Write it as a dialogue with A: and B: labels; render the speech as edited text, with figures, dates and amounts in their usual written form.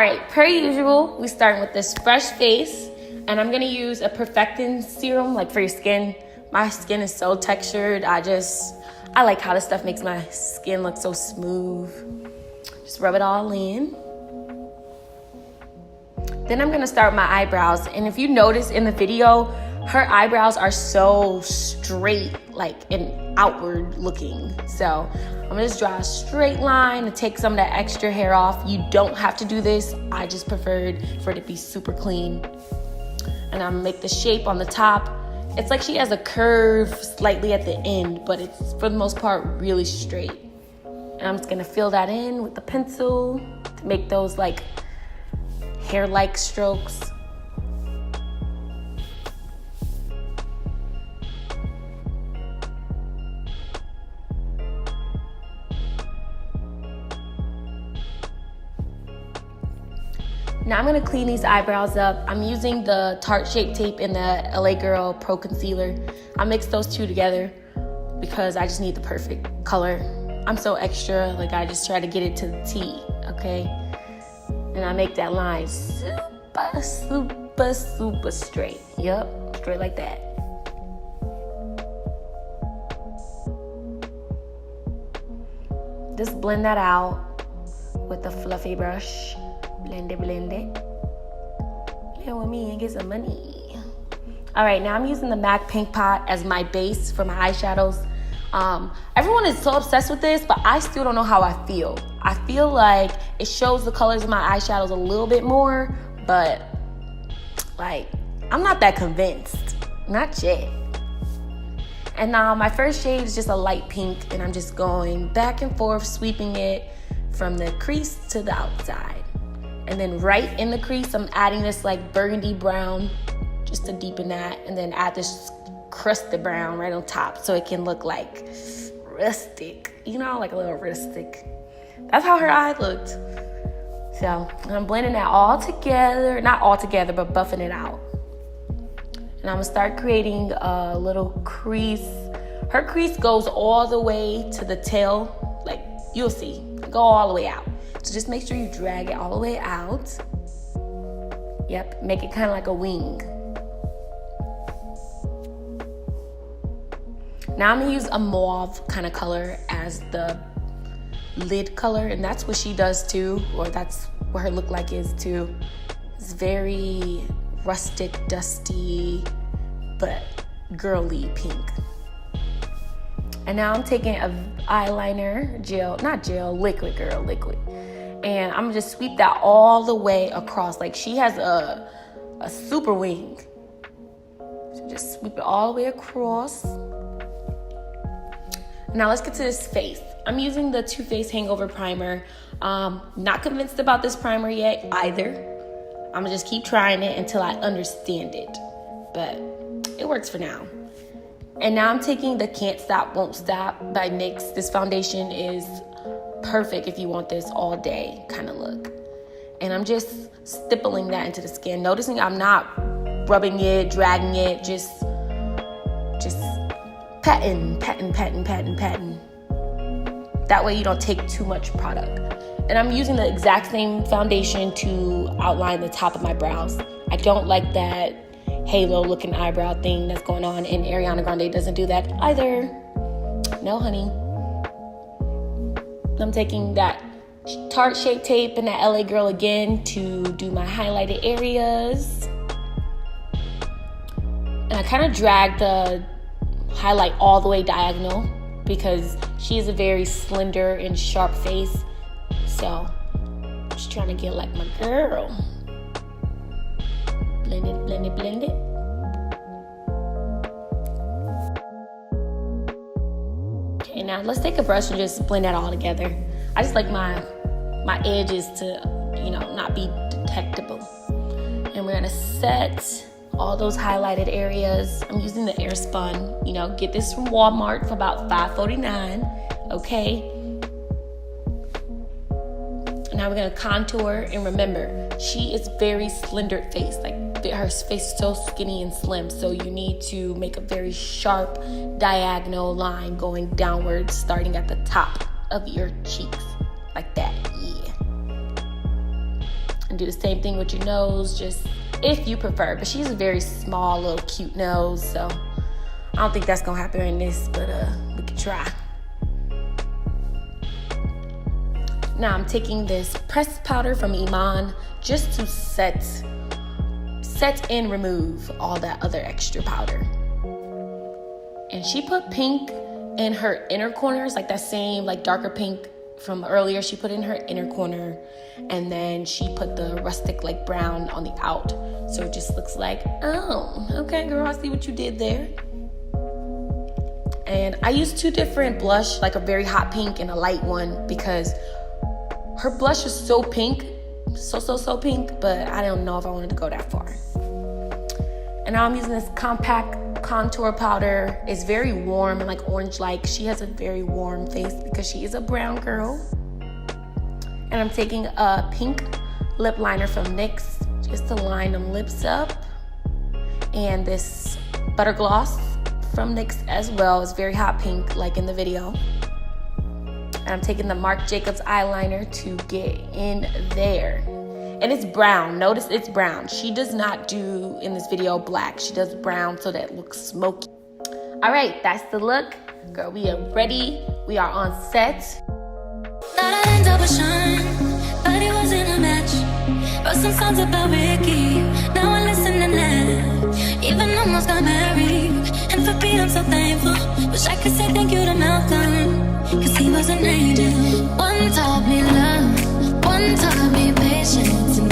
A: right, per usual, we starting with this fresh face, and I'm gonna use a perfecting serum, like for your skin. My skin is so textured. I like how this stuff makes my skin look so smooth. Just rub it all in. Then I'm gonna start my eyebrows, and if you notice in the video, her eyebrows are so straight, like and outward looking. So I'm gonna just draw a straight line and take some of that extra hair off. You don't have to do this. I just preferred for it to be super clean. And I'm gonna make the shape on the top. It's like she has a curve slightly at the end, but it's for the most part really straight. And I'm just gonna fill that in with the pencil to make those like hair-like strokes. Now I'm gonna clean these eyebrows up. I'm using the Tarte Shape Tape and the LA Girl Pro Concealer. I mixed those two together because I just need the perfect color. I'm so extra, like I just try to get it to the T, okay? And I make that line super, super, super straight. Yup, straight like that. Just blend that out with a fluffy brush. Blend it, blend it. Play with me and get some money. All right, now I'm using the MAC Pink Pot as my base for my eyeshadows. Everyone is so obsessed with this, but I still don't know how I feel. I feel like it shows the colors of my eyeshadows a little bit more, but like, I'm not that convinced. Not yet. And now my first shade is just a light pink, and I'm just going back and forth, sweeping it from the crease to the outside. And then right in the crease, I'm adding this like burgundy brown just to deepen that. And then add this crusted brown right on top so it can look like rustic. You know, like a little rustic. That's how her eye looked. So I'm blending that all together. Not all together, but buffing it out. And I'm gonna start creating a little crease. Her crease goes all the way to the tail. Like, you'll see. Go all the way out. So just make sure you drag it all the way out. Yep, make it kind of like a wing. Now I'm gonna use a mauve kind of color as the lid color, and that's what she does too, or that's what her look like is too. It's very rustic, dusty, but girly pink. And now I'm taking a eyeliner gel, not gel, liquid, girl, liquid. And I'm gonna just sweep that all the way across. Like she has a super wing. So just sweep it all the way across. Now let's get to this face. I'm using the Too Faced Hangover Primer. Not convinced about this primer yet either. I'm gonna just keep trying it until I understand it. But it works for now. And now I'm taking the Can't Stop, Won't Stop by NYX. This foundation is perfect if you want this all day kind of look. And I'm just stippling that into the skin. Noticing I'm not rubbing it, dragging it, just patting. That way you don't take too much product. And I'm using the exact same foundation to outline the top of my brows. I don't like that halo looking eyebrow thing that's going on, and Ariana Grande doesn't do that either. No, honey. I'm taking that Tarte Shape Tape and that LA Girl again to do my highlighted areas. And I kind of drag the highlight all the way diagonal because she has a very slender and sharp face. So I'm just trying to get like my girl. Blend it, blend it, blend it. Okay, now let's take a brush and just blend that all together. I just like my edges to, not be detectable. And we're gonna set all those highlighted areas. I'm using the Airspun. Get this from Walmart for about $5.49. Okay. Now we're gonna contour, and remember, she is very slender face. Like her face is so skinny and slim, so you need to make a very sharp diagonal line going downwards, starting at the top of your cheeks, like that. Yeah. And do the same thing with your nose, just if you prefer. But she has a very small, little cute nose, so I don't think that's gonna happen in this, but we can try. Now I'm taking this pressed powder from Iman just to set and remove all that other extra powder. And she put pink in her inner corners, like that same like darker pink from earlier. She put in her inner corner, and then she put the rustic like brown on the out. So it just looks like, oh, okay, girl, I see what you did there. And I used two different blush, like a very hot pink and a light one, because her blush is so pink, so pink, but I don't know if I wanted to go that far. And now I'm using this compact contour powder. It's very warm and like orange-like. She has a very warm face because she is a brown girl. And I'm taking a pink lip liner from NYX just to line them lips up. And this butter gloss from NYX as well. It's very hot pink, like in the video. And I'm taking the Marc Jacobs eyeliner to get in there. And it's brown. Notice it's brown. She does not do, in this video, black. She does brown so that it looks smoky. All right, that's the look. Girl, we are ready. We are on set.
B: Thought I'd end up with Sean, but it wasn't a match. Wrote some songs about Ricky, now I listen and laugh. Even almost got married, and for being I'm so thankful. Wish I could say thank you to Malcolm, cause he was an angel. One taught me love, one taught me patience, and